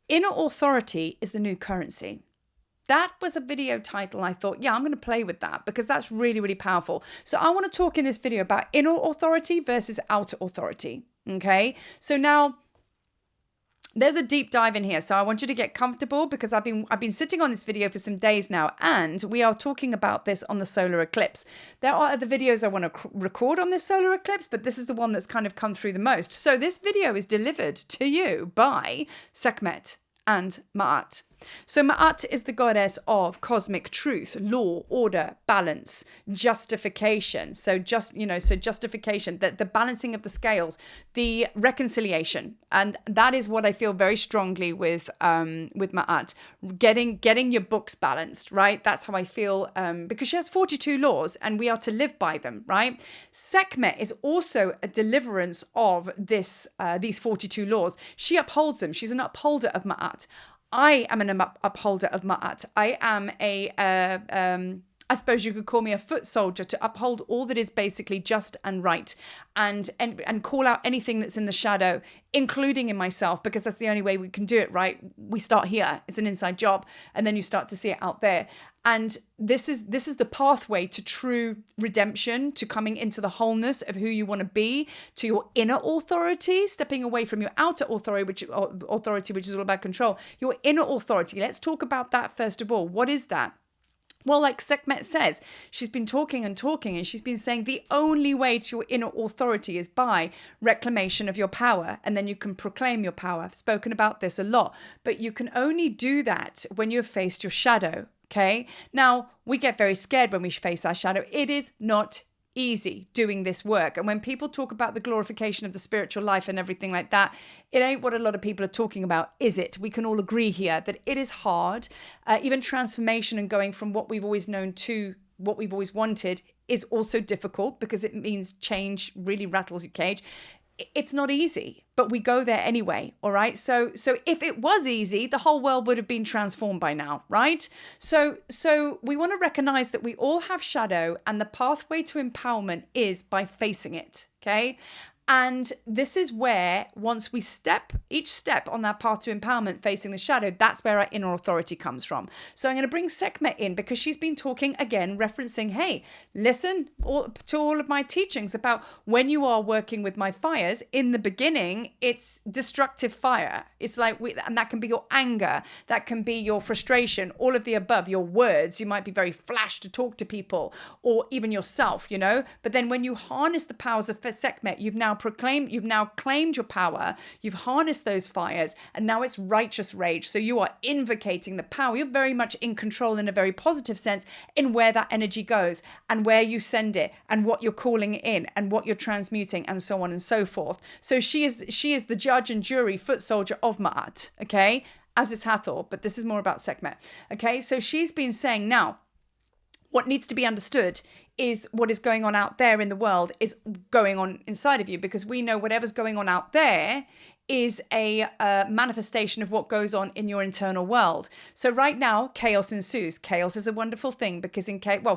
Inner authority is the new currency. That was a video title. I thought, yeah, I'm going to play with that because that's really, really powerful. So I want to talk in this video about inner authority versus outer authority. Okay. So now there's a deep dive in here. So I want you to get comfortable because I've been sitting on this video for some days now, and we are talking about this on the solar eclipse. There are other videos I want to record on this solar eclipse, but this is the one that's kind of come through the most. So this video is delivered to you by Sekhmet and Ma'at. So Ma'at is the goddess of cosmic truth, law, order, balance, justification. So justification, the balancing of the scales, the reconciliation. And that is what I feel very strongly with Ma'at, getting your books balanced, right? That's how I feel, because she has 42 laws and we are to live by them, right? Sekhmet is also a deliverance of these 42 laws. She upholds them. She's an upholder of Ma'at. I am an upholder of Ma'at. I am I suppose you could call me a foot soldier to uphold all that is basically just and right, and call out anything that's in the shadow, including in myself, because that's the only way we can do it, right? We start here. It's an inside job, and then you start to see it out there. And this is the pathway to true redemption, to coming into the wholeness of who you want to be, to your inner authority, stepping away from your outer authority, which is all about control. Your inner authority. Let's talk about that first of all. What is that? Well, like Sekhmet says, she's been talking and she's been saying the only way to your inner authority is by reclamation of your power. And then you can proclaim your power. I've spoken about this a lot, but you can only do that when you've faced your shadow. Okay. Now, we get very scared when we face our shadow. It is not easy doing this work. And when people talk about the glorification of the spiritual life and everything like that, it ain't what a lot of people are talking about, is it? We can all agree here that it is hard. Even transformation and going from what we've always known to what we've always wanted is also difficult because it means change really rattles your cage. It's not easy, but we go there anyway. All right. So if it was easy, the whole world would have been transformed by now. Right. So we want to recognize that we all have shadow, and the pathway to empowerment is by facing it. Okay. And this is where once we each step on that path to empowerment facing the shadow, that's where our inner authority comes from. So I'm going to bring Sekhmet in because she's been talking again, referencing, hey, listen to all of my teachings about when you are working with my fires. In the beginning, it's destructive fire. It's like, and that can be your anger, that can be your frustration, all of the above, your words. You might be very flash to talk to people or even yourself, But then when you harness the powers of Sekhmet, you've now claimed your power, you've harnessed those fires, and now it's righteous rage. So you are invocating the power. You're very much in control in a very positive sense in where that energy goes and where you send it and what you're calling in and what you're transmuting and so on and so forth. So she is the judge and jury foot soldier of Ma'at, okay, as is Hathor, but this is more about Sekhmet, okay? So she's been saying now, what needs to be understood is what is going on out there in the world is going on inside of you, because we know whatever's going on out there is a manifestation of what goes on in your internal world. So right now, chaos ensues. Chaos is a wonderful thing because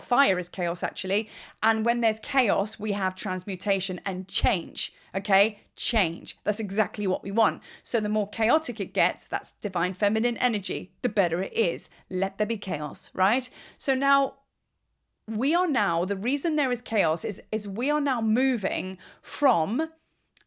fire is chaos actually. And when there's chaos, we have transmutation and change. Okay, change. That's exactly what we want. So the more chaotic it gets, that's divine feminine energy, the better it is. Let there be chaos, right? So now, the reason there is chaos is we are now moving from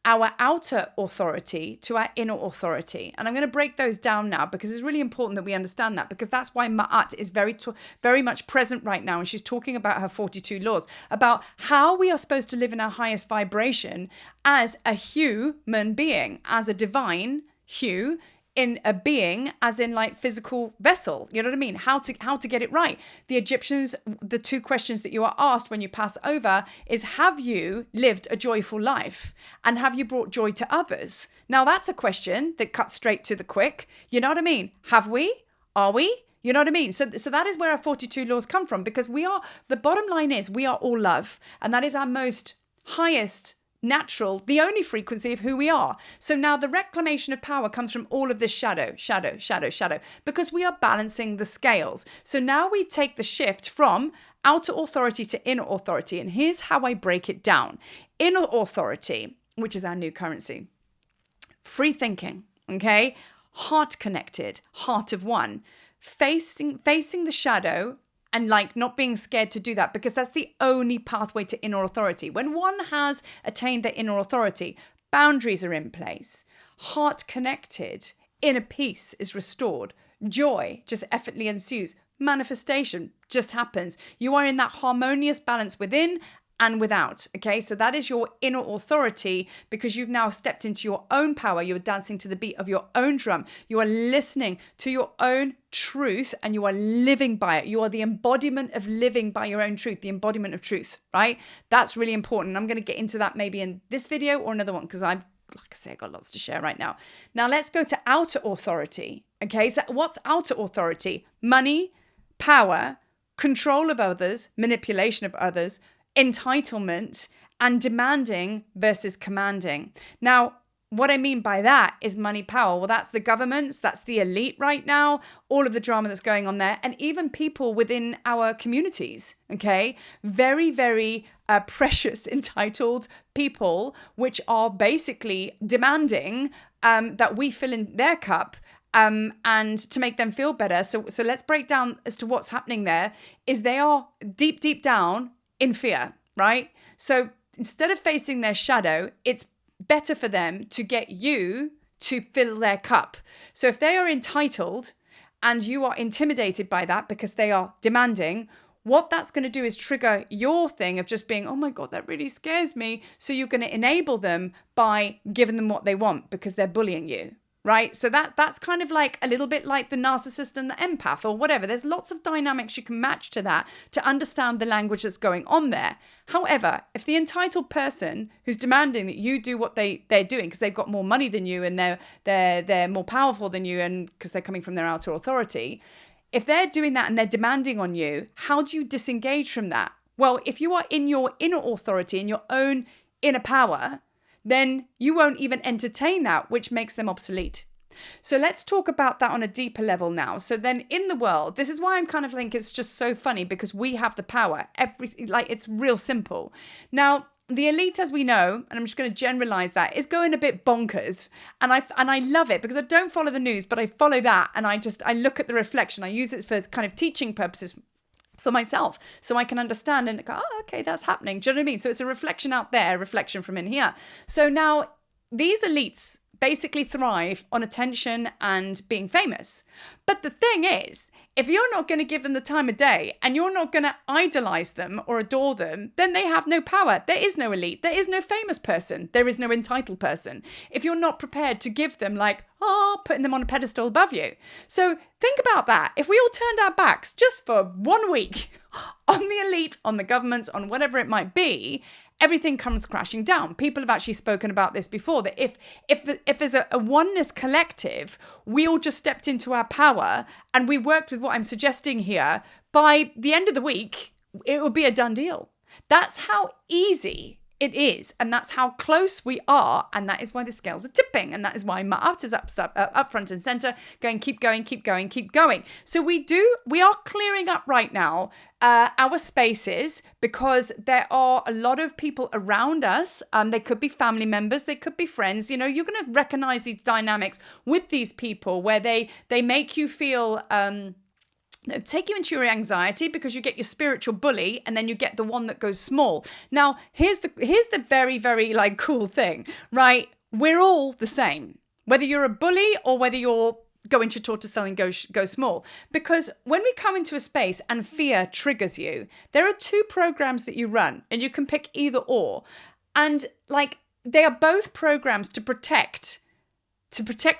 our outer authority to our inner authority. And I'm going to break those down now because it's really important that we understand that, because that's why Ma'at is very much present right now. And she's talking about her 42 laws, about how we are supposed to live in our highest vibration as a human being, as a divine hue, in a being, as in like physical vessel. You know what I mean? How to get it right. The Egyptians, the two questions that you are asked when you pass over is, have you lived a joyful life? And have you brought joy to others? Now that's a question that cuts straight to the quick. You know what I mean? Have we? Are we? You know what I mean? So that is where our 42 laws come from, because the bottom line is we are all love. And that is our most highest natural, the only frequency of who we are. So now the reclamation of power comes from all of this shadow, because we are balancing the scales. So now we take the shift from outer authority to inner authority. And here's how I break it down. Inner authority, which is our new currency. Free thinking, okay? heart connected, heart of one, facing the shadow and like not being scared to do that, because that's the only pathway to inner authority. When one has attained their inner authority, boundaries are in place, heart connected, inner peace is restored, joy just effortlessly ensues, manifestation just happens. You are in that harmonious balance within and without. Okay, so that is your inner authority, because you've now stepped into your own power. You're dancing to the beat of your own drum. You are listening to your own truth and you are living by it. You are the embodiment of living by your own truth, the embodiment of truth, right? That's really important. I'm going to get into that maybe in this video or another one, because like I say, I've got lots to share right now. Now let's go to outer authority. Okay, so what's outer authority? Money, power, control of others, manipulation of others, entitlement, and demanding versus commanding. Now, what I mean by that is money, power. Well, that's the governments, that's the elite right now, all of the drama that's going on there, and even people within our communities, okay? Very, very precious, entitled people, which are basically demanding that we fill in their cup. And to make them feel better. So let's break down as to what's happening there. Is they are deep, deep down in fear, right? So instead of facing their shadow, it's better for them to get you to fill their cup. So if they are entitled and you are intimidated by that because they are demanding, what that's going to do is trigger your thing of just being, oh my God, that really scares me. So you're going to enable them by giving them what they want because they're bullying you. Right? So that's kind of like a little bit like the narcissist and the empath or whatever. There's lots of dynamics you can match to that to understand the language that's going on there. However, if the entitled person who's demanding that you do what they're doing because they've got more money than you and they're more powerful than you and because they're coming from their outer authority, if they're doing that and they're demanding on you, how do you disengage from that? Well, if you are in your inner authority, in your own inner power, then you won't even entertain that, which makes them obsolete. So let's talk about that on a deeper level now. So then in the world, this is why I'm kind of like, it's just so funny because we have the power. It's real simple. Now, the elite, as we know, and I'm just going to generalize that, is going a bit bonkers. And I love it because I don't follow the news, but I follow that. And I look at the reflection. I use it for kind of teaching purposes for myself, so I can understand and go, oh, okay, that's happening. Do you know what I mean? So it's a reflection out there, a reflection from in here. So now these elites basically thrive on attention and being famous. But the thing is, if you're not going to give them the time of day and you're not going to idolize them or adore them, then they have no power. There is no elite. There is no famous person. There is no entitled person. If you're not prepared to give them putting them on a pedestal above you. So think about that. If we all turned our backs just for 1 week on the elite, on the governments, on whatever it might be, everything comes crashing down. People have actually spoken about this before, that if there's a oneness collective, we all just stepped into our power and we worked with what I'm suggesting here, by the end of the week, it would be a done deal. That's how easy it is. And that's how close we are. And that is why the scales are tipping. And that is why Ma'at is up front and center, going, keep going, keep going, keep going. So we are clearing up right now our spaces, because there are a lot of people around us. They could be family members, they could be friends. You know, you're going to recognize these dynamics with these people where they make you feel take you into your anxiety, because you get your spiritual bully and then you get the one that goes small. Now, here's the very, very cool thing, right? We're all the same, whether you're a bully or whether you're going to tortoise and go small. Because when we come into a space and fear triggers you, there are two programs that you run and you can pick either or. And they are both programs to protect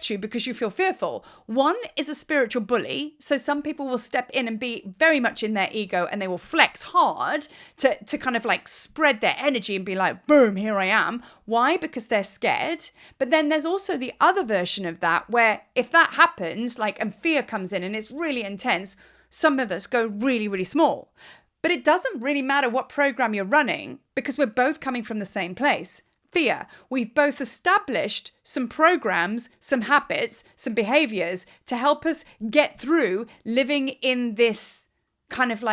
you because you feel fearful. One is a spiritual bully. So some people will step in and be very much in their ego and they will flex hard to kind of spread their energy and be like, boom, here I am. Why? Because they're scared. But then there's also the other version of that where if that happens, and fear comes in and it's really intense, some of us go really, really small. But it doesn't really matter what program you're running because we're both coming from the same place. Fear. We've both established some programs, some habits, some behaviors to help us get through living in this kind of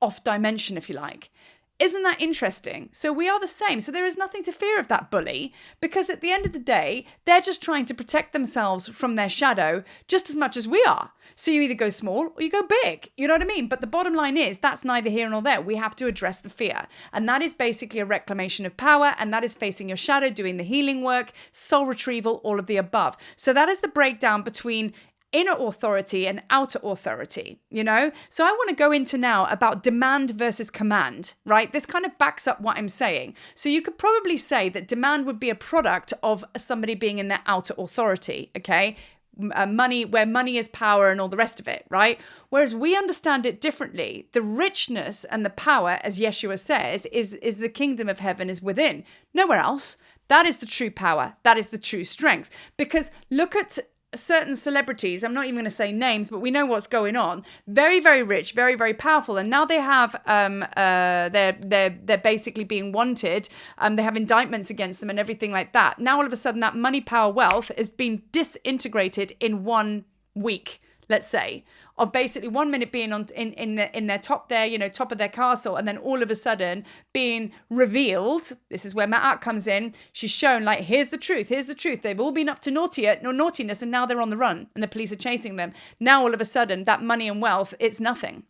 off dimension, if you like. Isn't that interesting? So we are the same. So there is nothing to fear of that bully, because at the end of the day, they're just trying to protect themselves from their shadow just as much as we are. So you either go small or you go big. You know what I mean? But the bottom line is that's neither here nor there. We have to address the fear. And that is basically a reclamation of power. And that is facing your shadow, doing the healing work, soul retrieval, all of the above. So that is the breakdown between inner authority and outer authority, you know? So I want to go into now about demand versus command, right? This kind of backs up what I'm saying. So you could probably say that demand would be a product of somebody being in their outer authority, okay? Money, where money is power and all the rest of it, right? Whereas we understand it differently. The richness and the power, as Yeshua says, is the kingdom of heaven is within. Nowhere else. That is the true power. That is the true strength. Because look at certain celebrities, I'm not even going to say names, but we know what's going on. Very, very rich, very, very powerful, and now they have they're basically being wanted. They have indictments against them and everything like that. Now all of a sudden, that money, power, wealth is being disintegrated in 1 week. Let's say, of basically 1 minute being on in their top there, you know, top of their castle, and then all of a sudden being revealed. This is where Ma'at comes in. She's shown, like, here's the truth. They've all been up to naughtiness, and now they're on the run, and the police are chasing them. Now all of a sudden, that money and wealth, it's nothing.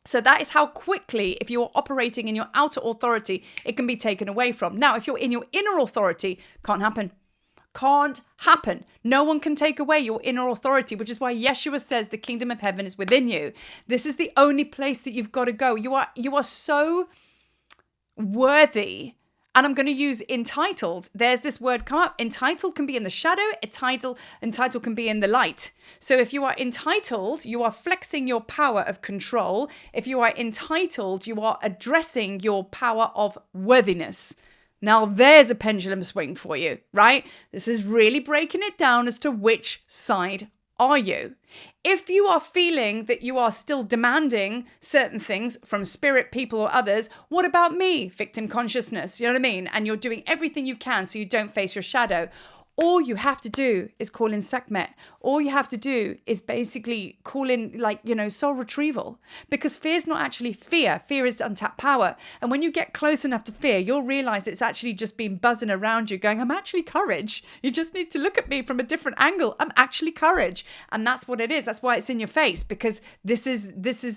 So that is how quickly, if you're operating in your outer authority, it can be taken away from. Now, if you're in your inner authority, can't happen. Can't happen. No one can take away your inner authority, which is why Yeshua says the kingdom of heaven is within you. This is the only place that you've got to go. You are so worthy. And I'm going to use entitled. There's this word come up. Entitled can be in the shadow. Entitled can be in the light. So if you are entitled, you are flexing your power of control. If you are entitled, you are addressing your power of worthiness. Now there's a pendulum swing for you, right? This is really breaking it down as to which side are you. If you are feeling that you are still demanding certain things from spirit, people, or others, what about me? Victim consciousnness, you know what I mean? And you're doing everything you can so you don't face your shadow. All you have to do is call in Sekhmet. All you have to do is basically call in, like, you know, soul retrieval. Because fear is not actually fear. Fear is untapped power. And when you get close enough to fear, you'll realize it's actually just been buzzing around you going, I'm actually courage. You just need to look at me from a different angle. I'm actually courage. And that's what it is. That's why it's in your face. Because this is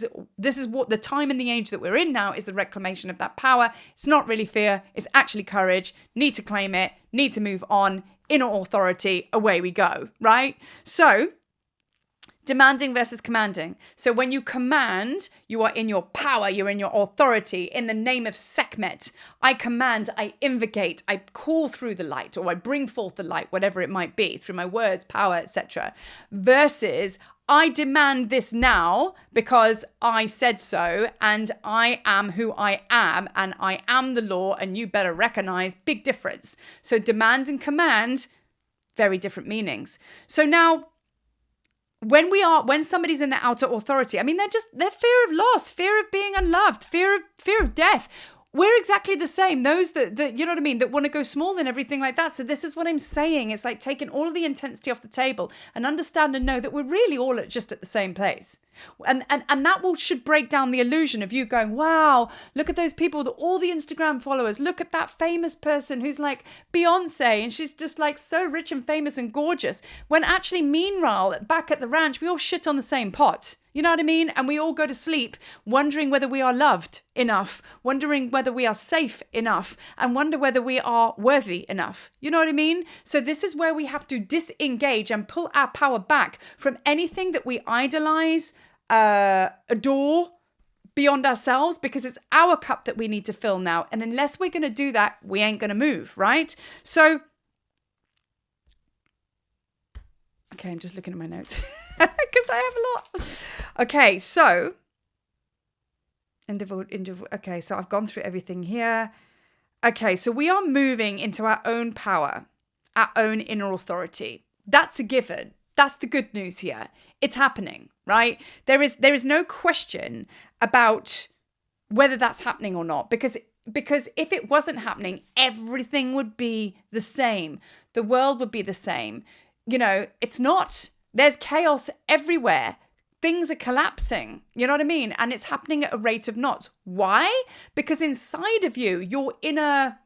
what the time and the age that we're in now is, the reclamation of that power. It's not really fear. It's actually courage. Need to claim it. Need to move on. Inner authority, away we go, right? So, demanding versus commanding. So when you command, you are in your power, you're in your authority. In the name of Sekhmet, I command, I invocate, I call through the light, or I bring forth the light, whatever it might be, through my words, power, etc. Versus, I demand this now because I said so, and I am who I am, and I am the law, and you better recognize. Big difference. So demand and command, very different meanings. So now, when somebody's in the outer authority, I mean, they're fear of loss, fear of being unloved, fear of death. We're exactly the same. Those that you know what I mean, that want to go small and everything like that. So this is what I'm saying. It's like taking all of the intensity off the table and understand and know that we're really all just at the same place. And that should break down the illusion of you going, wow, look at those people, all the Instagram followers. Look at that famous person who's like Beyonce, and she's just like so rich and famous and gorgeous. When actually, meanwhile, back at the ranch, we all shit on the same pot. You know what I mean? And we all go to sleep wondering whether we are loved enough, wondering whether we are safe enough, and wonder whether we are worthy enough. You know what I mean? So this is where we have to disengage and pull our power back from anything that we idolize, adore beyond ourselves, because it's our cup that we need to fill now. And unless we're going to do that, we ain't going to move, right? So, okay, I'm just looking at my notes because I have a lot. Okay, so okay, so I've gone through everything here. Okay, so we are moving into our own power, our own inner authority. That's a given. That's the good news here. It's happening, right? There is no question about whether that's happening or not, because if it wasn't happening, everything would be the same. The world would be the same. You know, it's not. There's chaos everywhere. things are collapsing. You know what I mean? And it's happening at a rate of knots. Why? Because inside of you, your inner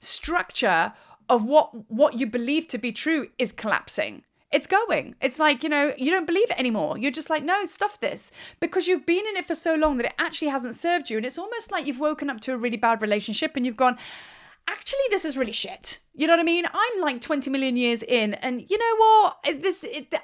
structure of what you believe to be true is collapsing. It's going. It's like, you don't believe it anymore. You're just like, no, stuff this. Because you've been in it for so long that it actually hasn't served you. And it's almost like you've woken up to a really bad relationship and you've gone, actually, this is really shit. You know what I mean? I'm like 20 million years in, and you know what?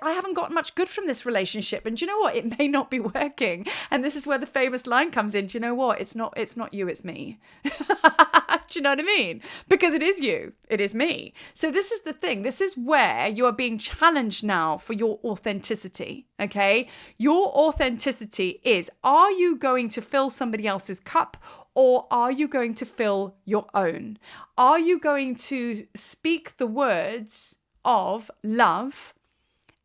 I haven't got much good from this relationship. And do you know what? It may not be working. And this is where the famous line comes in. Do you know what? It's not you, it's me. Do you know what I mean? Because it is you. It is me. So this is the thing. This is where you are being challenged now for your authenticity. Okay? Your authenticity is, are you going to fill somebody else's cup, or are you going to fill your own? Are you going to speak the words of love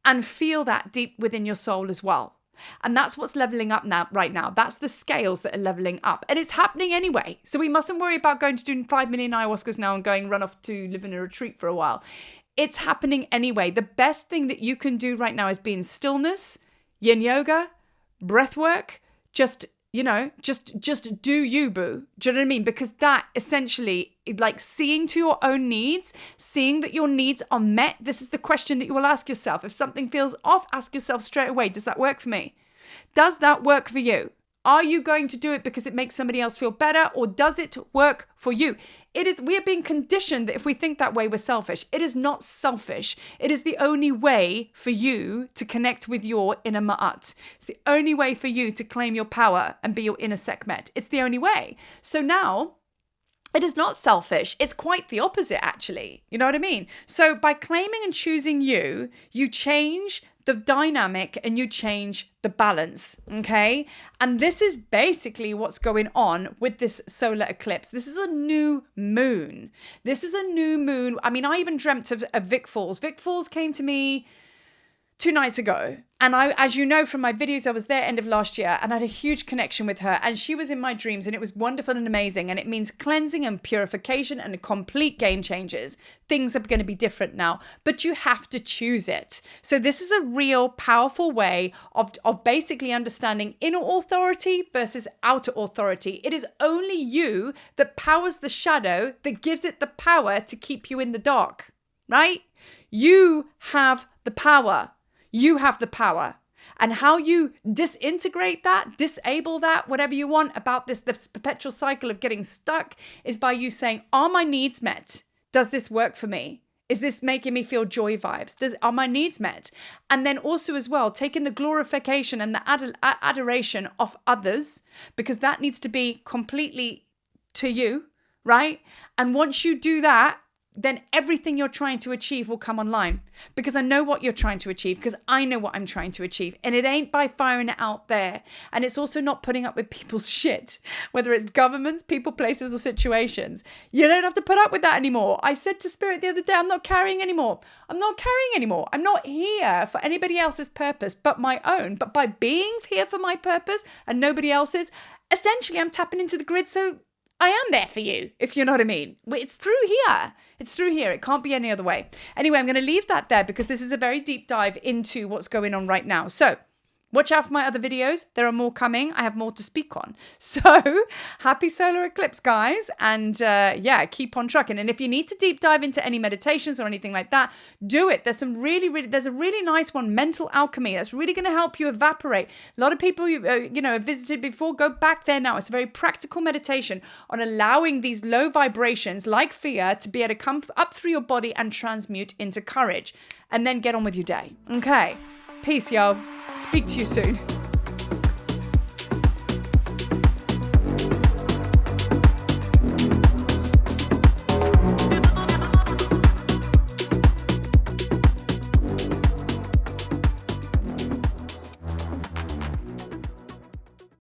and feel that deep within your soul as well? And that's what's leveling up right now. That's the scales that are leveling up. And it's happening anyway. So we mustn't worry about going to do 5 million ayahuascas now and run off to live in a retreat for a while. It's happening anyway. The best thing that you can do right now is be in stillness, yin yoga, breath work, just do you, boo. Do you know what I mean? Because that essentially, like seeing to your own needs, seeing that your needs are met. This is the question that you will ask yourself. If something feels off, ask yourself straight away, does that work for me? Does that work for you? Are you going to do it because it makes somebody else feel better, or does it work for you? We are being conditioned that if we think that way, we're selfish. It is not selfish. It is the only way for you to connect with your inner ma'at. It's the only way for you to claim your power and be your inner Sekhmet. It's the only way. So now, it is not selfish. It's quite the opposite, actually. You know what I mean? So by claiming and choosing you change the dynamic and you change the balance, okay? And this is basically what's going on with this solar eclipse. This is a new moon. This is a new moon. I mean, I even dreamt of Vic Falls. Vic Falls came to me 2 nights ago. And as you know from my videos, I was there end of last year and I had a huge connection with her, and she was in my dreams, and it was wonderful and amazing. And it means cleansing and purification and complete game changers. Things are going to be different now, but you have to choose it. So this is a real powerful way of basically understanding inner authority versus outer authority. It is only you that powers the shadow, that gives it the power to keep you in the dark, right? You have the power. You have the power. And how you disintegrate that, disable that, whatever you want about this perpetual cycle of getting stuck, is by you saying, are my needs met? Does this work for me? Is this making me feel joy vibes? Are my needs met? And then also as well, taking the glorification and the adoration of others, because that needs to be completely to you, right? And once you do that, then everything you're trying to achieve will come online, because I know what you're trying to achieve, because I know what I'm trying to achieve. And it ain't by firing it out there. And it's also not putting up with people's shit, whether it's governments, people, places, or situations. You don't have to put up with that anymore. I said to Spirit the other day, I'm not carrying anymore. I'm not carrying anymore. I'm not here for anybody else's purpose but my own. But by being here for my purpose and nobody else's, essentially I'm tapping into the grid. So I am there for you, if you know what I mean. It's through here. It's through here. It can't be any other way. Anyway, I'm going to leave that there because this is a very deep dive into what's going on right now. So watch out for my other videos. There are more coming. I have more to speak on. So happy solar eclipse, guys. And yeah, keep on trucking. And if you need to deep dive into any meditations or anything like that, do it. There's there's a really nice one, Mental Alchemy. That's really going to help you evaporate. A lot of people, have visited before. Go back there now. It's a very practical meditation on allowing these low vibrations like fear to be able to come up through your body and transmute into courage. And then get on with your day. Okay. Peace, yo. Speak to you soon.